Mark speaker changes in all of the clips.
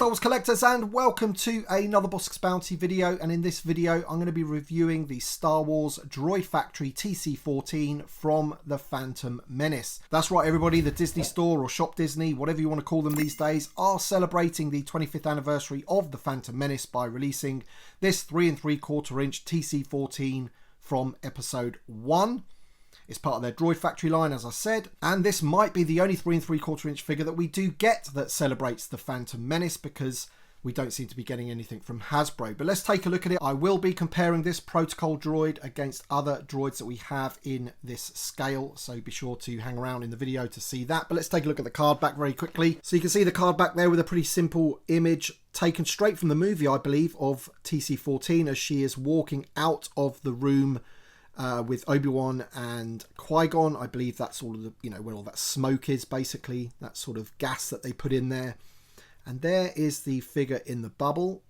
Speaker 1: Star Wars collectors, and welcome to another Bossk Bounty video. And in this video I'm going to be reviewing the Star Wars Droid Factory TC-14 from the Phantom Menace. That's right everybody, the Disney Store or Shop Disney, whatever you want to call them these days, are celebrating the 25th anniversary of the Phantom Menace by releasing this 3 3/4 inch TC-14 from episode 1. It's part of their Droid Factory line, as I said, and this might be the only 3 3/4 inch figure that we do get that celebrates the Phantom Menace, because we don't seem to be getting anything from Hasbro. But let's take a look at it. I will be comparing this protocol droid against other droids that we have in this scale, so be sure to hang around in the video to see that. But let's take a look at the card back very quickly. So you can see the card back there with a pretty simple image taken straight from the movie, I believe, of TC-14 as she is walking out of the room with Obi-Wan and Qui-Gon. I believe that's all of the, where all that smoke is, basically, that sort of gas that they put in there. And there is the figure in the bubble.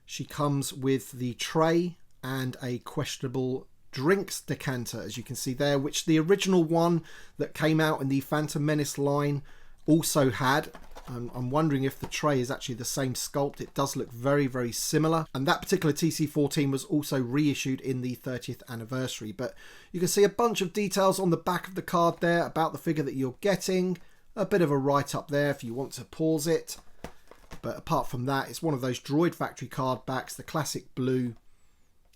Speaker 1: She comes with the tray and a questionable drinks decanter, as you can see there, which the original one that came out in the Phantom Menace line also had. I'm wondering if the tray is actually the same sculpt. It does look very, very similar. And that particular TC-14 was also reissued in the 30th anniversary. But you can see a bunch of details on the back of the card there about the figure that you're getting. A bit of a write-up there if you want to pause it. But apart from that, it's one of those Droid Factory card backs, the classic blue.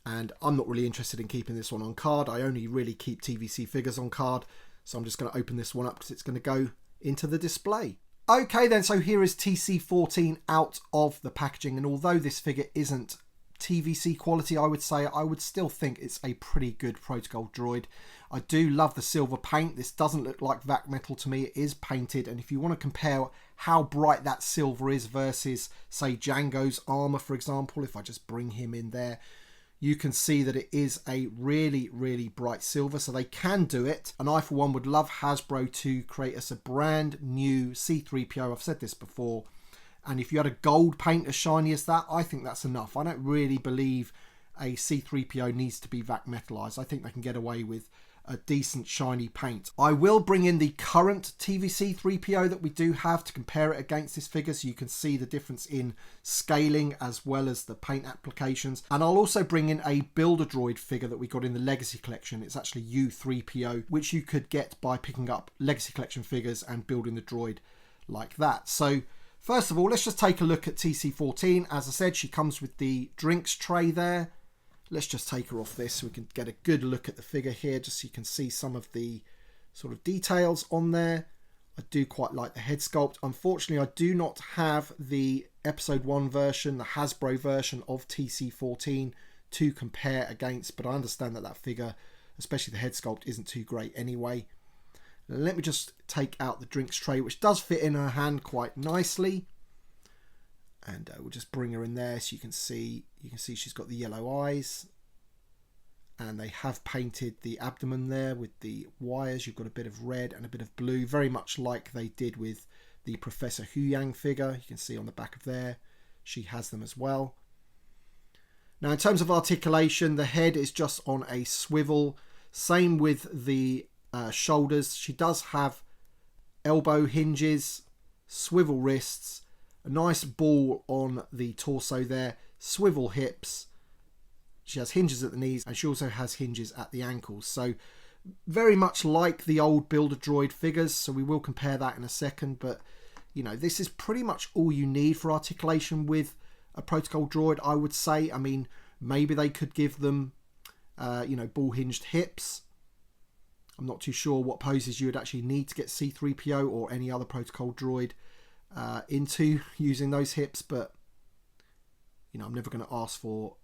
Speaker 1: And I'm not really interested in keeping this one on card. I only really keep TVC figures on card. So I'm just going to open this one up because it's going to go into the display. Okay then, so here is TC-14 out of the packaging, and although this figure isn't TVC quality, I would still think it's a pretty good protocol droid. I do love the silver paint. This doesn't look like vac metal to me. It is painted, and if you want to compare how bright that silver is versus, say, Jango's armor, for example, if I just bring him in there, you can see that it is a really, really bright silver, so they can do it. And I, for one, would love Hasbro to create us a brand new C-3PO. I've said this before. And if you had a gold paint as shiny as that, I think that's enough. I don't really believe a C-3PO needs to be vac metalized. I think they can get away with a decent shiny paint. I will bring in the current TVC 3PO that we do have to compare it against this figure, so you can see the difference in scaling as well as the paint applications. And I'll also bring in a Build-A-Droid figure that we got in the Legacy Collection. It's actually U3PO, which you could get by picking up Legacy Collection figures and building the droid like that. So first of all, let's just take a look at TC-14. As I said, she comes with the drinks tray there. Let's just take her off this so we can get a good look at the figure here, just so you can see some of the sort of details on there. I do quite like the head sculpt. Unfortunately, I do not have the episode 1 version, the Hasbro version of TC-14 to compare against, but I understand that that figure, especially the head sculpt, isn't too great anyway. Let me just take out the drinks tray, which does fit in her hand quite nicely. And we'll just bring her in there so you can see she's got the yellow eyes, and they have painted the abdomen there with the wires. You've got a bit of red and a bit of blue, very much like they did with the Professor Huyang figure. You can see on the back of there she has them as well. Now in terms of articulation, the head is just on a swivel, same with the shoulders. She does have elbow hinges, swivel wrists, a nice ball on the torso there, swivel hips. She has hinges at the knees, and she also has hinges at the ankles. So very much like the old Build-A-Droid figures, so we will compare that in a second. But, this is pretty much all you need for articulation with a protocol droid, I would say. I mean, maybe they could give them, ball-hinged hips. I'm not too sure what poses you would actually need to get C-3PO or any other protocol droid into using those hips, but I'm never going to ask for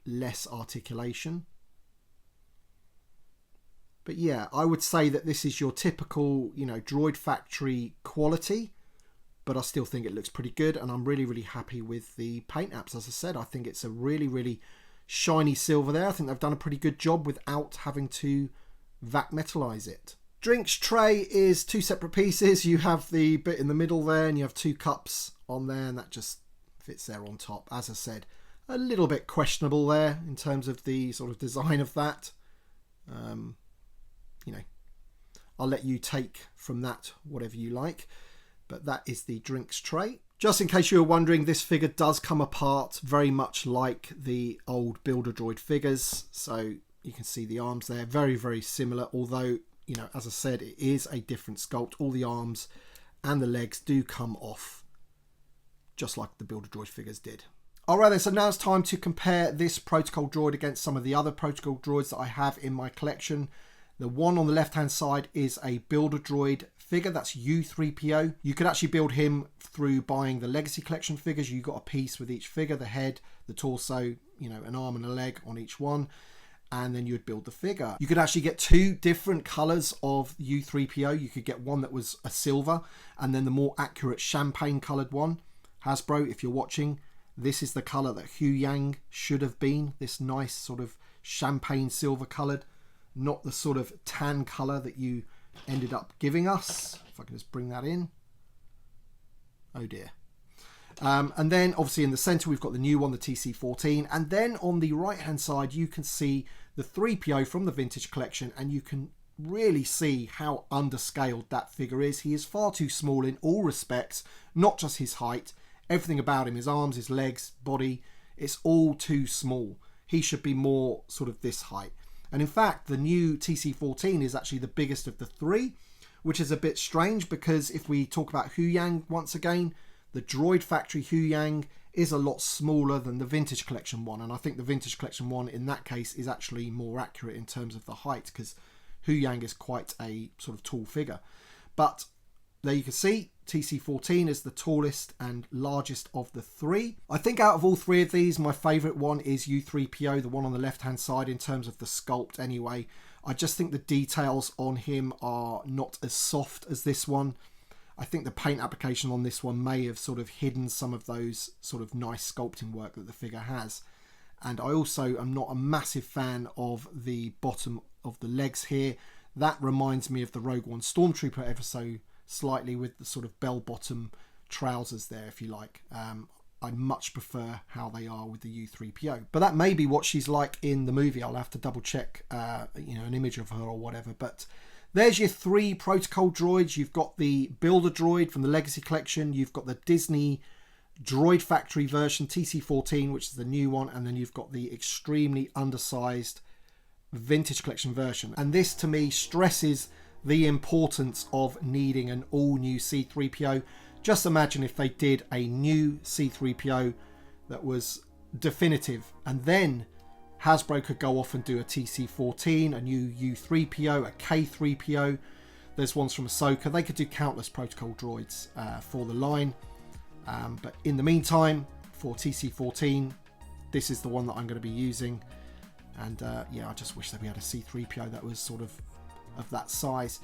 Speaker 1: less articulation. But yeah, I would say that this is your typical Droid Factory quality, but I still think it looks pretty good, and I'm really, really happy with the paint apps. As I said, I think it's a really, really shiny silver there. I think they've done a pretty good job without having to vac metalize it. Drinks tray is 2 separate pieces. You have the bit in the middle there, and you have 2 cups on there, and that just fits there on top. As I said, a little bit questionable there in terms of the sort of design of that. I'll let you take from that whatever you like. But that is the drinks tray. Just in case you were wondering, this figure does come apart very much like the old Build-A-Droid figures. So you can see the arms there, very, very similar. Although, you know, as I said, it is a different sculpt. All the arms and the legs do come off just like the Build-A-Droid figures did. Alright then, so now it's time to compare this protocol droid against some of the other protocol droids that I have in my collection. The one on the left hand side is a Build-A-Droid figure, that's U3PO. You could actually build him through buying the Legacy Collection figures. You got a piece with each figure, the head, the torso, you know, an arm and a leg on each one, and then you would build the figure. You could actually get two different colours of U3PO. You could get one that was a silver and then the more accurate champagne coloured one. Hasbro, if you're watching, this is the colour that Huyang should have been, this nice sort of champagne silver coloured, not the sort of tan colour that you ended up giving us. If I can just bring that in. Oh dear. And then obviously in the centre we've got the new one, the TC-14, and then on the right hand side you can see the 3PO from the Vintage Collection, and you can really see how underscaled that figure is. He is far too small in all respects, not just his height, everything about him, his arms, his legs, body, it's all too small. He should be more sort of this height. And in fact, the new TC-14 is actually the biggest of the three, which is a bit strange because if we talk about Huyang once again, the Droid Factory Huyang is a lot smaller than the Vintage Collection one. And I think the Vintage Collection one in that case is actually more accurate in terms of the height because Huyang is quite a sort of tall figure. But there you can see TC-14 is the tallest and largest of the three. I think out of all three of these, my favourite one is U3PO, the one on the left hand side in terms of the sculpt anyway. I just think the details on him are not as soft as this one. I think the paint application on this one may have sort of hidden some of those sort of nice sculpting work that the figure has. And I also am not a massive fan of the bottom of the legs here. That reminds me of the Rogue One Stormtrooper ever so slightly, with the sort of bell-bottom trousers there, if you like. I much prefer how they are with the U3PO. But that may be what she's like in the movie. I'll have to double check, you know, an image of her or whatever. But there's your three protocol droids. You've got the Build-A-Droid from the Legacy Collection. You've got the Disney Droid Factory version, TC-14, which is the new one. And then you've got the extremely undersized Vintage Collection version. And this, to me, stresses the importance of needing an all-new C-3PO. Just imagine if they did a new C-3PO that was definitive, and then Hasbro could go off and do a TC-14, a new U3PO, a K-3PO. There's ones from Ahsoka. They could do countless protocol droids for the line. But in the meantime, for TC-14, this is the one that I'm going to be using. And yeah, I just wish that we had a C-3PO that was sort of that size.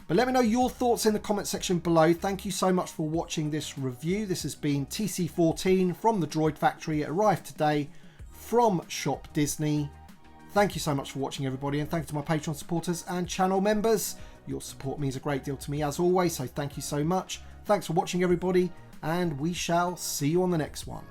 Speaker 1: But let me know your thoughts in the comment section below. Thank you so much for watching this review. This has been TC-14 from the Droid Factory. It arrived today from Shop Disney. Thank you so much for watching, everybody, and thank you to my Patreon supporters and channel members. Your support means a great deal to me as always, so thank you so much. Thanks for watching, everybody, and we shall see you on the next one.